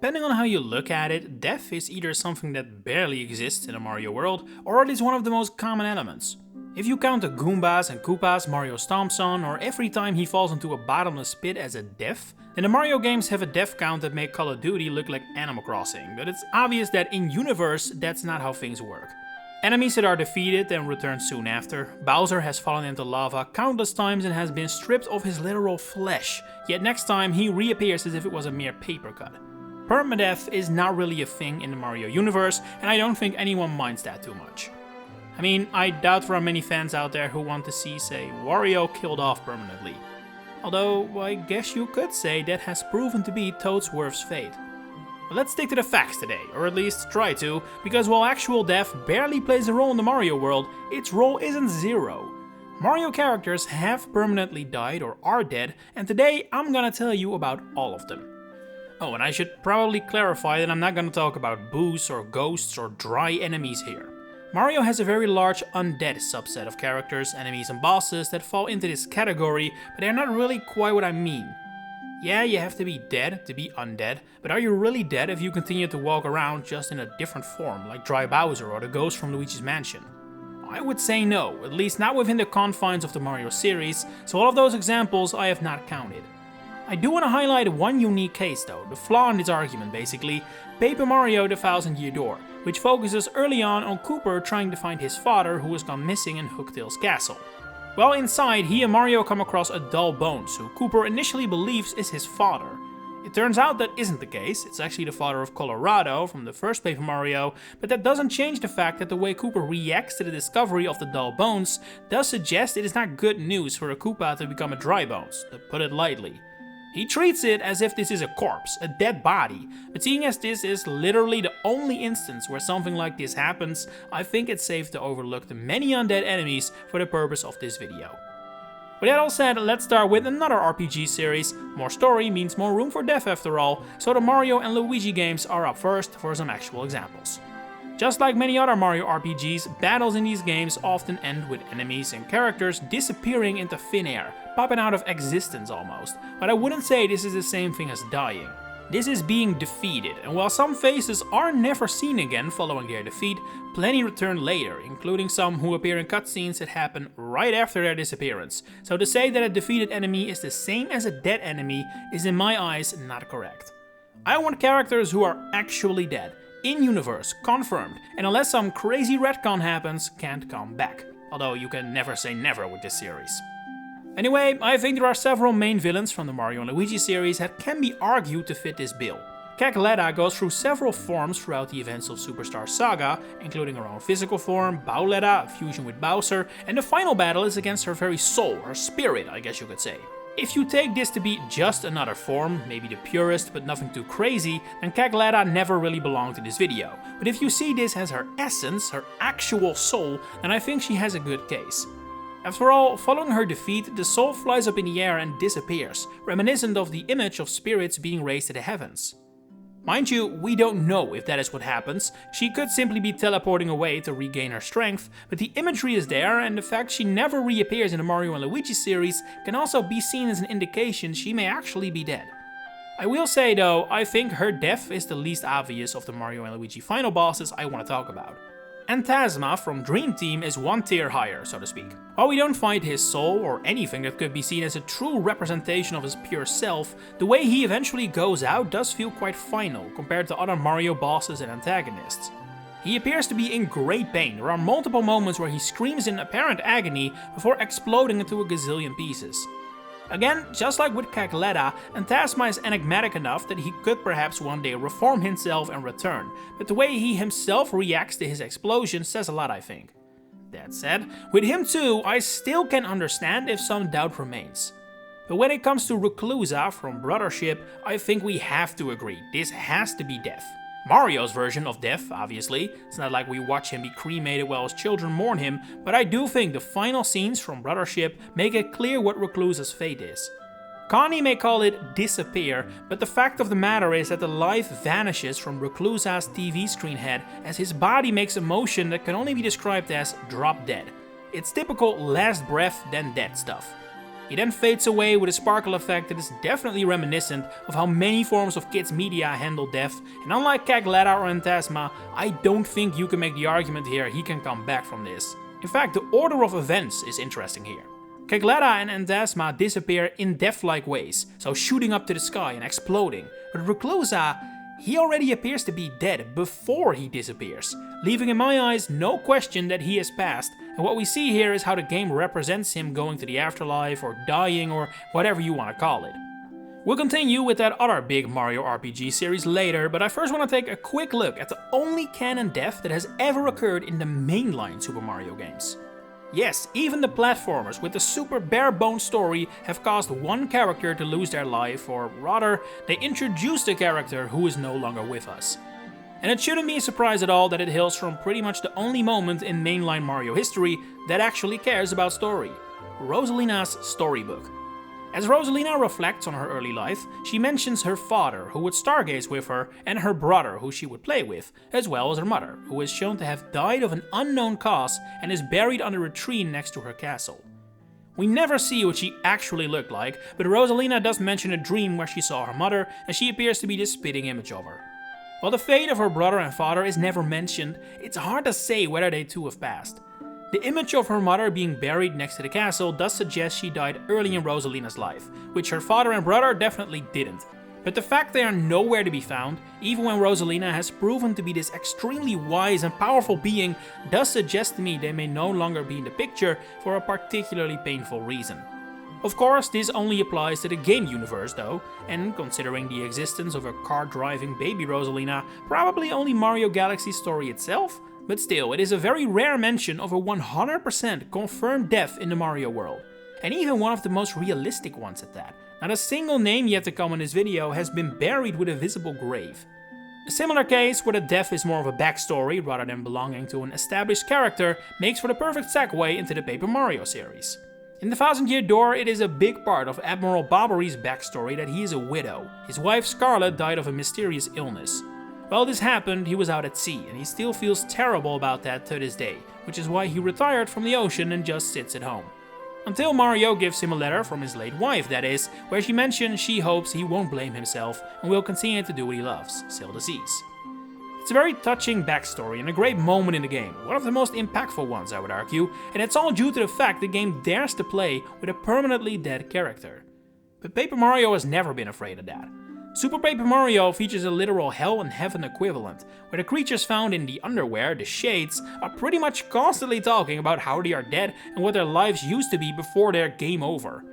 Depending on how you look at it, death is either something that barely exists in a Mario world, or it is one of the most common elements. If you count the Goombas and Koopas Mario stomps on, or every time he falls into a bottomless pit as a death, then the Mario games have a death count that make Call of Duty look like Animal Crossing, but it's obvious that in universe that's not how things work. Enemies that are defeated and return soon after. Bowser has fallen into lava countless times and has been stripped of his literal flesh, yet next time he reappears as if it was a mere paper cut. Permadeath is not really a thing in the Mario universe, and I don't think anyone minds that too much. I mean, I doubt there are many fans out there who want to see, say, Wario killed off permanently. Although, I guess you could say that has proven to be Toadsworth's fate. But let's stick to the facts today, or at least try to, because while actual death barely plays a role in the Mario world, its role isn't zero. Mario characters have permanently died or are dead, and today I'm gonna tell you about all of them. Oh, and I should probably clarify that I'm not gonna talk about boos or ghosts or dry enemies here. Mario has a very large undead subset of characters, enemies and bosses that fall into this category, but they're not really quite what I mean. Yeah, you have to be dead to be undead, but are you really dead if you continue to walk around just in a different form, like Dry Bowser or the ghost from Luigi's Mansion? I would say no, at least not within the confines of the Mario series, so all of those examples I have not counted. I do want to highlight one unique case though, the flaw in this argument basically, Paper Mario the Thousand Year Door, which focuses early on Cooper trying to find his father who has gone missing in Hooktail's castle. Well, inside, he and Mario come across a Dull Bones, who Cooper initially believes is his father. It turns out that isn't the case, it's actually the father of Colorado from the first Paper Mario, but that doesn't change the fact that the way Cooper reacts to the discovery of the Dull Bones does suggest it is not good news for a Koopa to become a Dry Bones, to put it lightly. He treats it as if this is a corpse, a dead body, but seeing as this is literally the only instance where something like this happens, I think it's safe to overlook the many undead enemies for the purpose of this video. With that all said, let's start with another RPG series. More story means more room for death after all, so the Mario and Luigi games are up first for some actual examples. Just like many other Mario RPGs, battles in these games often end with enemies and characters disappearing into thin air, popping out of existence almost, but I wouldn't say this is the same thing as dying. This is being defeated, and while some faces are never seen again following their defeat, plenty return later, including some who appear in cutscenes that happen right after their disappearance. So to say that a defeated enemy is the same as a dead enemy is in my eyes not correct. I want characters who are actually dead, in-universe, confirmed, and unless some crazy retcon happens, can't come back. Although you can never say never with this series. Anyway, I think there are several main villains from the Mario and Luigi series that can be argued to fit this bill. Cagletta goes through several forms throughout the events of Superstar Saga, including her own physical form, Bowletta, a fusion with Bowser, and the final battle is against her very soul, her spirit, I guess you could say. If you take this to be just another form, maybe the purest but nothing too crazy, then Cagletta never really belonged in this video. But if you see this as her essence, her actual soul, then I think she has a good case. After all, following her defeat, the soul flies up in the air and disappears, reminiscent of the image of spirits being raised to the heavens. Mind you, we don't know if that is what happens. She could simply be teleporting away to regain her strength, but the imagery is there, and the fact she never reappears in the Mario and Luigi series can also be seen as an indication she may actually be dead. I will say though, I think her death is the least obvious of the Mario and Luigi final bosses I want to talk about. Phantasma from Dream Team is one tier higher, so to speak. While we don't find his soul or anything that could be seen as a true representation of his pure self, the way he eventually goes out does feel quite final compared to other Mario bosses and antagonists. He appears to be in great pain. There are multiple moments where he screams in apparent agony before exploding into a gazillion pieces. Again, just like with Cagletta, Phantasma is enigmatic enough that he could perhaps one day reform himself and return, but the way he himself reacts to his explosion says a lot, I think. That said, with him too, I still can understand if some doubt remains. But when it comes to Reclusa from Brothership, I think we have to agree, this has to be Death. Mario's version of Death, obviously. It's not like we watch him be cremated while his children mourn him, but I do think the final scenes from Brothership make it clear what Reclusa's fate is. Connie may call it disappear, but the fact of the matter is that the life vanishes from Reclusa's TV screen head as his body makes a motion that can only be described as drop dead. It's typical last breath then dead stuff. He then fades away with a sparkle effect that is definitely reminiscent of how many forms of kids media handle death, and unlike Cagletta or Phantasma, I don't think you can make the argument here he can come back from this. In fact, the order of events is interesting here. Cagletta and Phantasma disappear in death-like ways, so shooting up to the sky and exploding, but Reclusa, he already appears to be dead before he disappears, leaving in my eyes no question that he has passed, and what we see here is how the game represents him going to the afterlife or dying or whatever you want to call it. We'll continue with that other big Mario RPG series later, but I first want to take a quick look at the only canon death that has ever occurred in the mainline Super Mario games. Yes, even the platformers with the super bare-bones story have caused one character to lose their life, or rather, they introduced a character who is no longer with us. And it shouldn't be a surprise at all that it hails from pretty much the only moment in mainline Mario history that actually cares about story: Rosalina's storybook. As Rosalina reflects on her early life, she mentions her father, who would stargaze with her, and her brother, who she would play with, as well as her mother, who is shown to have died of an unknown cause and is buried under a tree next to her castle. We never see what she actually looked like, but Rosalina does mention a dream where she saw her mother, and she appears to be the spitting image of her. While the fate of her brother and father is never mentioned, it's hard to say whether they too have passed. The image of her mother being buried next to the castle does suggest she died early in Rosalina's life, which her father and brother definitely didn't. But the fact they are nowhere to be found, even when Rosalina has proven to be this extremely wise and powerful being, does suggest to me they may no longer be in the picture for a particularly painful reason. Of course, this only applies to the game universe though, and considering the existence of a car-driving baby Rosalina, probably only Mario Galaxy's story itself. But still, it is a very rare mention of a 100% confirmed death in the Mario world, and even one of the most realistic ones at that. Not a single name yet to come in this video has been buried with a visible grave. A similar case where the death is more of a backstory rather than belonging to an established character makes for the perfect segue into the Paper Mario series. In the Thousand Year Door, it is a big part of Admiral Barbary's backstory that he is a widow. His wife Scarlet died of a mysterious illness. While this happened, he was out at sea, and he still feels terrible about that to this day, which is why he retired from the ocean and just sits at home. Until Mario gives him a letter from his late wife, that is, where she mentions she hopes he won't blame himself and will continue to do what he loves, sail the seas. It's a very touching backstory and a great moment in the game, one of the most impactful ones I would argue, and it's all due to the fact the game dares to play with a permanently dead character. But Paper Mario has never been afraid of that. Super Paper Mario features a literal hell and heaven equivalent, where the creatures found in the underwear, the shades, are pretty much constantly talking about how they are dead and what their lives used to be before their game over.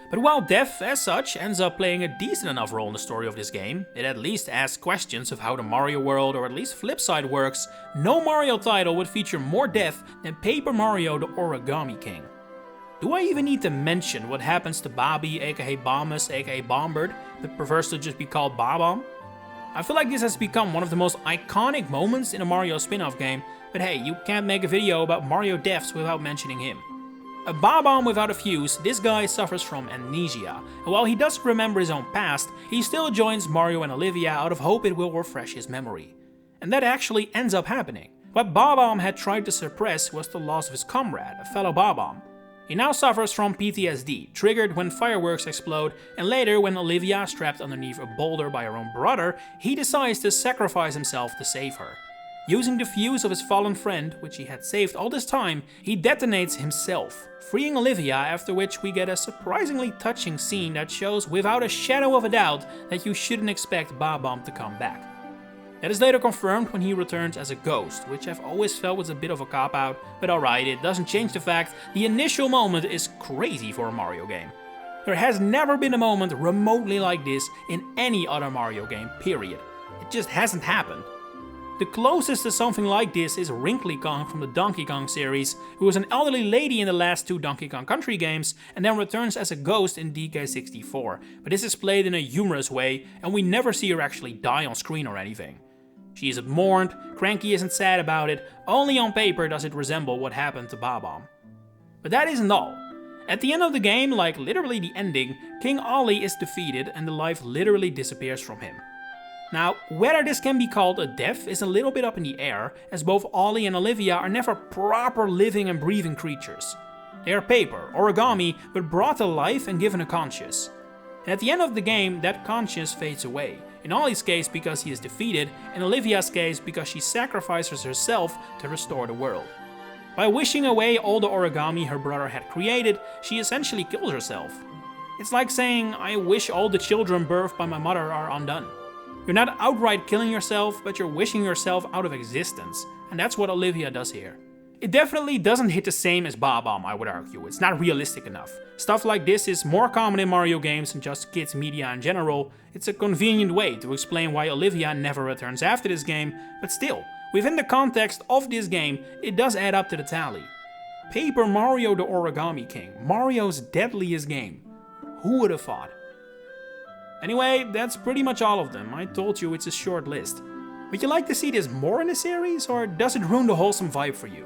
But while death, as such, ends up playing a decent enough role in the story of this game, it at least asks questions of how the Mario world, or at least Flipside, works. No Mario title would feature more death than Paper Mario the Origami King. Do I even need to mention what happens to Bobby, aka Bombus, aka Bombird, that prefers to just be called Bob-omb? I feel like this has become one of the most iconic moments in a Mario spin-off game, but hey, you can't make a video about Mario deaths without mentioning him. A Bob-omb without a fuse, this guy suffers from amnesia, and while he doesn't remember his own past, he still joins Mario and Olivia out of hope it will refresh his memory. And that actually ends up happening. What Bob-omb had tried to suppress was the loss of his comrade, a fellow Bob-omb. He now suffers from PTSD, triggered when fireworks explode, and later when Olivia, strapped underneath a boulder by her own brother, he decides to sacrifice himself to save her. Using the fuse of his fallen friend, which he had saved all this time, he detonates himself, freeing Olivia, after which we get a surprisingly touching scene that shows without a shadow of a doubt that you shouldn't expect Bob-omb to come back. That is later confirmed when he returns as a ghost, which I've always felt was a bit of a cop-out, but alright, it doesn't change the fact the initial moment is crazy for a Mario game. There has never been a moment remotely like this in any other Mario game, period. It just hasn't happened. The closest to something like this is Wrinkly Kong from the Donkey Kong series, who was an elderly lady in the last two Donkey Kong Country games and then returns as a ghost in DK64, but this is played in a humorous way and we never see her actually die on screen or anything. She isn't mourned, Cranky isn't sad about it, only on paper does it resemble what happened to Bob-omb. But that isn't all. At the end of the game, like literally the ending, King Ollie is defeated and the life literally disappears from him. Now, whether this can be called a death is a little bit up in the air, as both Ollie and Olivia are never proper living and breathing creatures. They are paper, origami, but brought to life and given a conscience. And at the end of the game, that conscience fades away. In Ollie's case because he is defeated, in Olivia's case because she sacrifices herself to restore the world. By wishing away all the origami her brother had created, she essentially kills herself. It's like saying, I wish all the children birthed by my mother are undone. You're not outright killing yourself, but you're wishing yourself out of existence, and that's what Olivia does here. It definitely doesn't hit the same as Bob-omb, I would argue. It's not realistic enough. Stuff like this is more common in Mario games and just kids media in general. It's a convenient way to explain why Olivia never returns after this game, but still, within the context of this game, it does add up to the tally. Paper Mario the Origami King, Mario's deadliest game. Who would have thought? Anyway, that's pretty much all of them. I told you it's a short list. Would you like to see this more in the series, or does it ruin the wholesome vibe for you?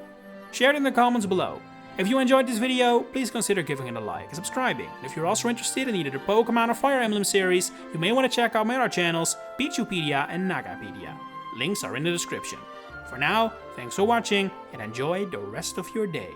Share it in the comments below. If you enjoyed this video, please consider giving it a like and subscribing. And if you're also interested in either the Pokemon or Fire Emblem series, you may want to check out my other channels, Piantapedia and Nagapedia. Links are in the description. For now, thanks for watching and enjoy the rest of your day.